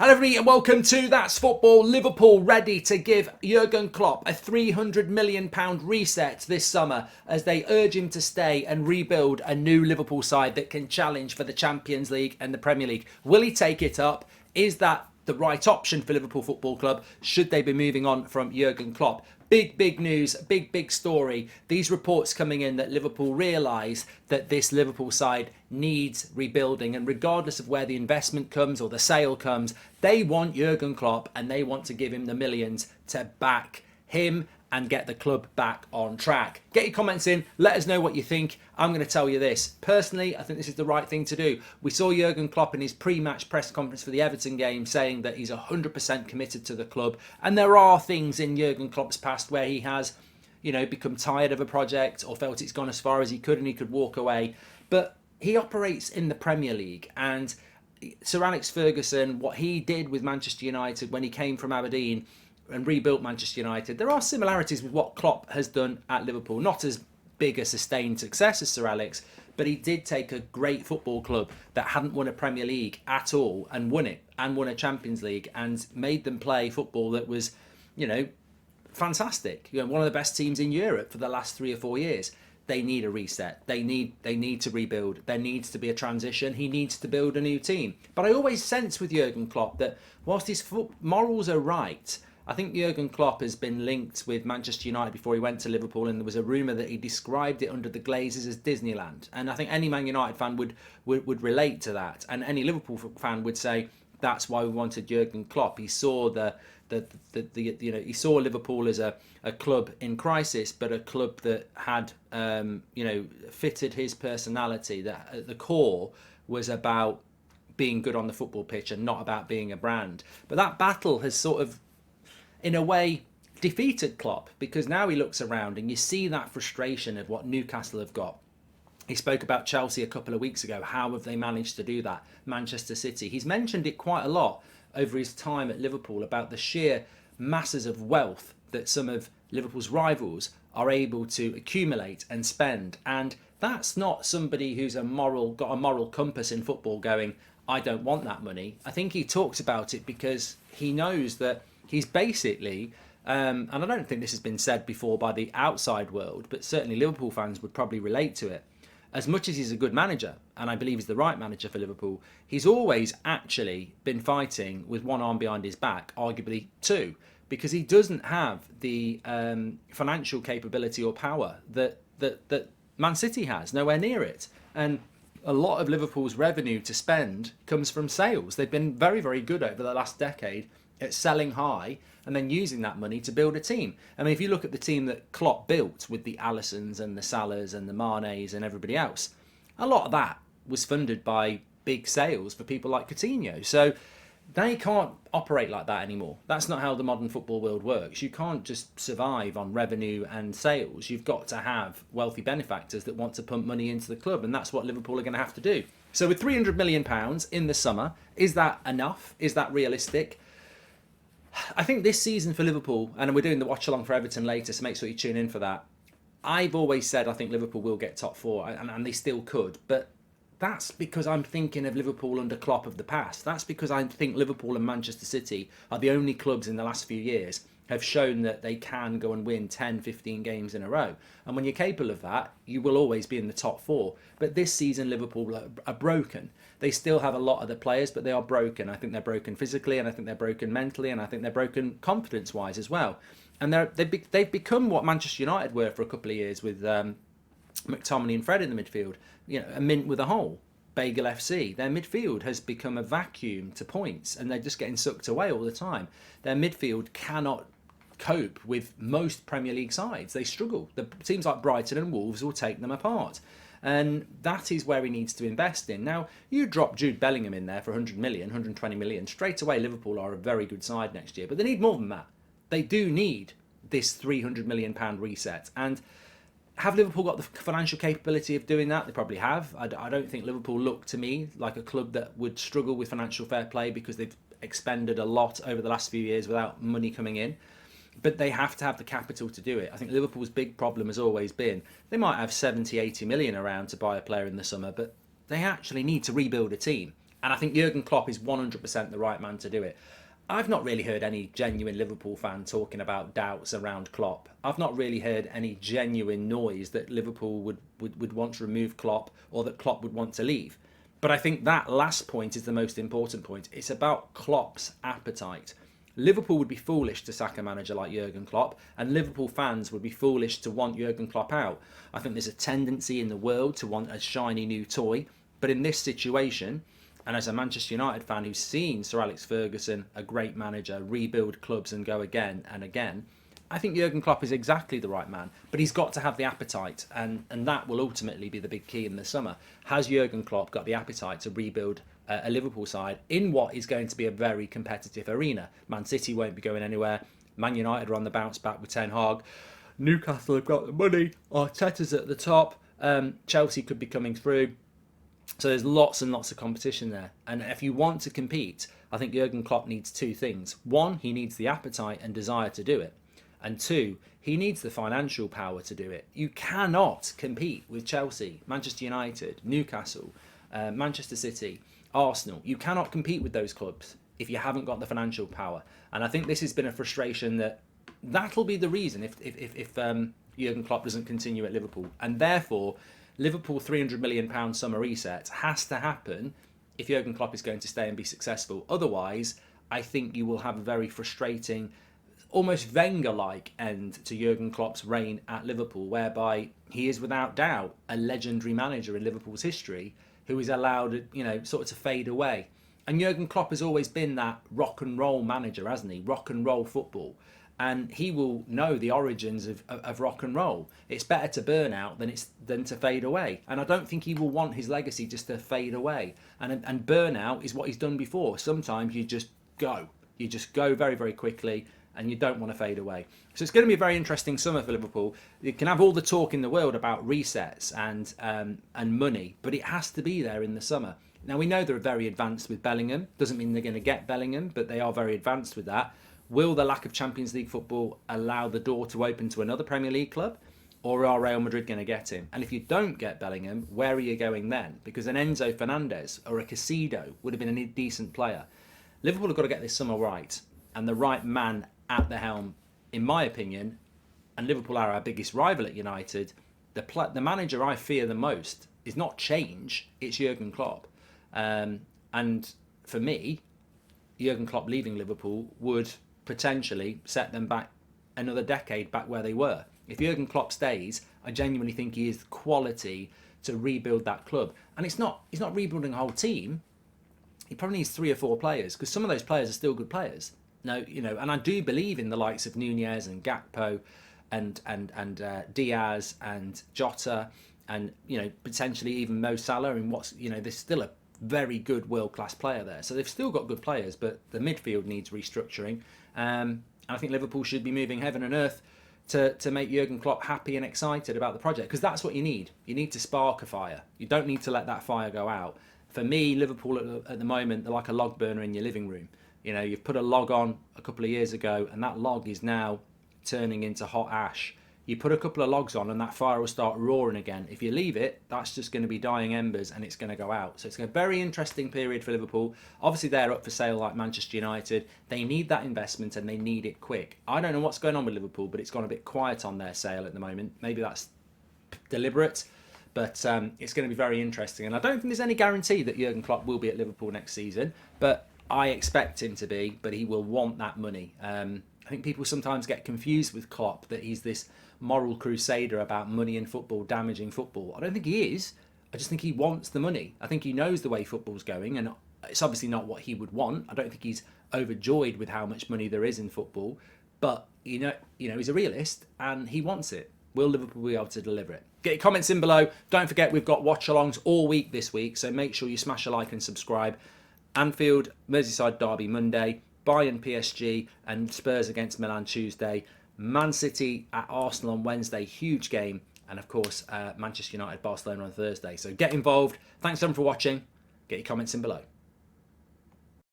Hello everybody and welcome to That's Football. Liverpool ready to give Jurgen Klopp a £300 million reset this summer as they urge him to stay and rebuild a new Liverpool side that can challenge for the Champions League and the Premier League. Will he take it up? Is that the right option for Liverpool Football Club? Should they be moving on from Jurgen Klopp? Big news, big story. These reports coming in that Liverpool realise that this Liverpool side needs rebuilding, and regardless of where the investment comes or the sale comes, they want Jurgen Klopp and they want to give him the millions to back him and get the club back on track. Get your comments in, let us know what you think. I'm going to tell you this. Personally, I think this is the right thing to do. We saw Jurgen Klopp in his pre-match press conference for the Everton game saying that he's 100% committed to the club. And there are things in Jurgen Klopp's past where he has, become tired of a project or felt it's gone as far as he could and he could walk away. But he operates in the Premier League, and Sir Alex Ferguson, what he did with Manchester United when he came from Aberdeen and rebuilt Manchester United, there are similarities with what Klopp has done at Liverpool. Not as big a sustained success as Sir Alex, but he did take a great football club that hadn't won a Premier League at all and won it, and won a Champions League and made them play football that was, fantastic. One of the best teams in Europe for the last 3 or 4 years. They need a reset. They need to rebuild. There needs to be a transition. He needs to build a new team. But I always sense with Jurgen Klopp that whilst his morals are right, I think Jurgen Klopp has been linked with Manchester United before he went to Liverpool, and there was a rumour that he described it under the Glazers as Disneyland. And I think any Man United fan would relate to that, and any Liverpool fan would say that's why we wanted Jurgen Klopp. He saw he saw Liverpool as a club in crisis, but a club that had fitted his personality. That at the core was about being good on the football pitch and not about being a brand. But that battle has sort of, in a way, defeated Klopp, because now he looks around and you see that frustration of what Newcastle have got. He spoke about Chelsea a couple of weeks ago. How have they managed to do that? Manchester City. He's mentioned it quite a lot over his time at Liverpool about the sheer masses of wealth that some of Liverpool's rivals are able to accumulate and spend. And that's not somebody who's got a moral compass in football going, I don't want that money. I think he talks about it because he knows that he's basically, and I don't think this has been said before by the outside world, but certainly Liverpool fans would probably relate to it. As much as he's a good manager, and I believe he's the right manager for Liverpool, he's always actually been fighting with one arm behind his back, arguably two, because he doesn't have the financial capability or power that Man City has, nowhere near it. And a lot of Liverpool's revenue to spend comes from sales. They've been very, very good over the last decade at selling high and then using that money to build a team. I mean, if you look at the team that Klopp built with the Alissons and the Salahs and the Manes and everybody else, a lot of that was funded by big sales for people like Coutinho. So they can't operate like that anymore. That's not how the modern football world works. You can't just survive on revenue and sales. You've got to have wealthy benefactors that want to pump money into the club, and that's what Liverpool are going to have to do. So with £300 million in the summer, is that enough? Is that realistic? I think this season for Liverpool, and we're doing the watch along for Everton later, so make sure you tune in for that. I've always said I think Liverpool will get top four, and they still could, but that's because I'm thinking of Liverpool under Klopp of the past. That's because I think Liverpool and Manchester City are the only clubs in the last few years have shown that they can go and win 10, 15 games in a row. And when you're capable of that, you will always be in the top four. But this season, Liverpool are broken. They still have a lot of the players, but they are broken. I think they're broken physically, and I think they're broken mentally, and I think they're broken confidence-wise as well. And they've become what Manchester United were for a couple of years with McTominay and Fred in the midfield. A mint with a hole. Bagel FC. Their midfield has become a vacuum to points, and they're just getting sucked away all the time. Their midfield cannot cope with most Premier League sides. They struggle. The teams like Brighton and Wolves will take them apart. And that is where he needs to invest in. Now, you drop Jude Bellingham in there for 100 million, 120 million, straight away Liverpool are a very good side next year. But they need more than that. They do need this £300 million reset. And have Liverpool got the financial capability of doing that? They probably have. I don't think Liverpool look to me like a club that would struggle with financial fair play because they've expended a lot over the last few years without money coming in. But they have to have the capital to do it. I think Liverpool's big problem has always been they might have 70, 80 million around to buy a player in the summer, but they actually need to rebuild a team. And I think Jurgen Klopp is 100% the right man to do it. I've not really heard any genuine Liverpool fan talking about doubts around Klopp. I've not really heard any genuine noise that Liverpool would want to remove Klopp or that Klopp would want to leave. But I think that last point is the most important point. It's about Klopp's appetite. Liverpool would be foolish to sack a manager like Jurgen Klopp, and Liverpool fans would be foolish to want Jurgen Klopp out. I think there's a tendency in the world to want a shiny new toy, but in this situation, and as a Manchester United fan who's seen Sir Alex Ferguson, a great manager, rebuild clubs and go again and again, I think Jurgen Klopp is exactly the right man, but he's got to have the appetite, and that will ultimately be the big key in the summer. Has Jurgen Klopp got the appetite to rebuild a Liverpool side in what is going to be a very competitive arena? Man City won't be going anywhere. Man United are on the bounce back with Ten Hag. Newcastle have got the money. Arteta's at the top. Chelsea could be coming through. So there's lots and lots of competition there. And if you want to compete, I think Jurgen Klopp needs two things. One, he needs the appetite and desire to do it. And two, he needs the financial power to do it. You cannot compete with Chelsea, Manchester United, Newcastle, Manchester City, Arsenal. You cannot compete with those clubs if you haven't got the financial power. And I think this has been a frustration that'll be the reason if Jurgen Klopp doesn't continue at Liverpool. And therefore, Liverpool £300 million summer reset has to happen if Jurgen Klopp is going to stay and be successful. Otherwise, I think you will have a very frustrating, almost Wenger-like end to Jurgen Klopp's reign at Liverpool, whereby he is without doubt a legendary manager in Liverpool's history who is allowed, sort of to fade away. And Jurgen Klopp has always been that rock and roll manager, hasn't he? Rock and roll football. And he will know the origins of rock and roll. It's better to burn out than to fade away. And I don't think he will want his legacy just to fade away. And burnout is what he's done before. Sometimes you just go. You just go very, very quickly, and you don't want to fade away. So it's going to be a very interesting summer for Liverpool. You can have all the talk in the world about resets and money, but it has to be there in the summer. Now, we know they're very advanced with Bellingham. Doesn't mean they're going to get Bellingham, but they are very advanced with that. Will the lack of Champions League football allow the door to open to another Premier League club? Or are Real Madrid going to get him? And if you don't get Bellingham, where are you going then? Because an Enzo Fernandez or a Casido would have been a decent player. Liverpool have got to get this summer right. And the right man at the helm, in my opinion, and Liverpool are our biggest rival at United, the manager I fear the most is not change, it's Jurgen Klopp. And for me, Jurgen Klopp leaving Liverpool would potentially set them back another decade back where they were. If Jurgen Klopp stays, I genuinely think he is the quality to rebuild that club. And he's not rebuilding a whole team. He probably needs 3 or 4 players, because some of those players are still good players. No, and I do believe in the likes of Nunez and Gakpo and Diaz and Jota and potentially even Mo Salah, and there's still a very good world-class player there. So they've still got good players, but the midfield needs restructuring. And I think Liverpool should be moving heaven and earth to make Jurgen Klopp happy and excited about the project, because that's what you need. You need to spark a fire. You don't need to let that fire go out. For me, Liverpool at the moment, they're like a log burner in your living room. You've put a log on a couple of years ago, and that log is now turning into hot ash. You put a couple of logs on and that fire will start roaring again. If you leave it, that's just going to be dying embers and it's going to go out. So it's a very interesting period for Liverpool. Obviously, they're up for sale like Manchester United. They need that investment and they need it quick. I don't know what's going on with Liverpool, but it's gone a bit quiet on their sale at the moment. Maybe that's deliberate, but it's going to be very interesting. And I don't think there's any guarantee that Jurgen Klopp will be at Liverpool next season, but I expect him to be, but he will want that money. I think people sometimes get confused with Klopp, that he's this moral crusader about money in football, damaging football. I don't think he is. I just think he wants the money. I think he knows the way football's going, and it's obviously not what he would want. I don't think he's overjoyed with how much money there is in football, but he's a realist and he wants it. Will Liverpool be able to deliver it? Get your comments in below. Don't forget, we've got watch-alongs all week this week, so make sure you smash a like and subscribe. Anfield, Merseyside derby Monday, Bayern PSG and Spurs against Milan Tuesday, Man City at Arsenal on Wednesday, huge game, and of course Manchester United, Barcelona on Thursday. So get involved. Thanks everyone for watching. Get your comments in below.